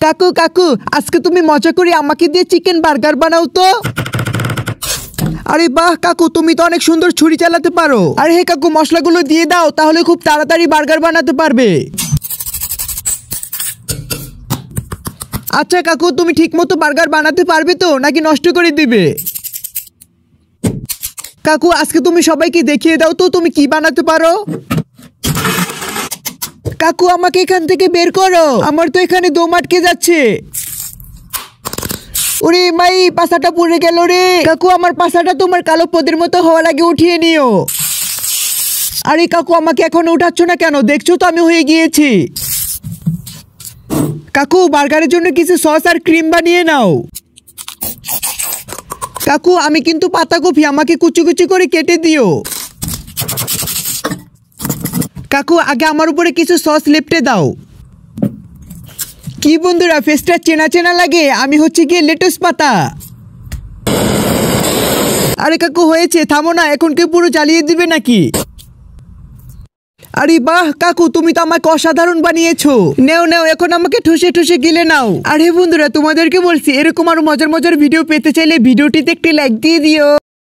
কাকু কাকু আজকে তুমি মজা করে আমাকে দিয়ে চিকেন বার্গার বানাও তো। আরে বাহ কাকু, তুমি তো অনেক সুন্দর ছুরি চালাতে পারো। আরে হে কাকু, মশলাগুলো দিয়ে দাও, তাহলে খুব তাড়াতাড়ি বার্গার বানাতে পারবে। আচ্ছা কাকু, তুমি ঠিকমতো বার্গার বানাতে পারবে তো, নাকি নষ্ট করে দিবে? কাকু আজকে তুমি সবাইকে দেখিয়ে দাও তো তুমি কি বানাতে পারো। কাকু আমাকে এখান থেকে বের করো, আমার তো এখানে দম আটকে যাচ্ছে। ওরে মাই, পাছাটা পুড়ে গেল রে। কাকু আমার পাছাটা তোমার কালো পদের মতো হওয়ার আগে উঠিয়ে নিও। আরে কাকু আমাকে এখন উঠাচ্ছ না কেন? দেখছো তো আমি হয়ে গিয়েছি। কাকু বার্গারের জন্য কিছু সস আর ক্রিম বানিয়ে নাও। কাকু আমি কিন্তু পাতাকপি, আমাকে কুচি কুচি করে কেটে দিও। কাকু আগে আমার উপরে কিছু সস লেপটে দাও। কি বন্ধুরা, ফেসটা চেনা চেনা লাগে, আমি হচ্ছে গিয়ে লেটুস পাতা। আরে কাকু হয়েছে, থামো না, এখন কি পুরো জ্বালিয়ে দিবে নাকি? আরে বাহ কাকু, তুমি তো আমাকে অসাধারণ বানিয়েছো। নেও নেও, এখন আমাকে ঠুসে ঠুসে গিলে নাও। আরে বন্ধুরা, তোমাদেরকে বলছি এরকম আরো মজার মজার ভিডিও পেতে চাইলে ভিডিওটিতে একটি লাইক দিয়ে দিও।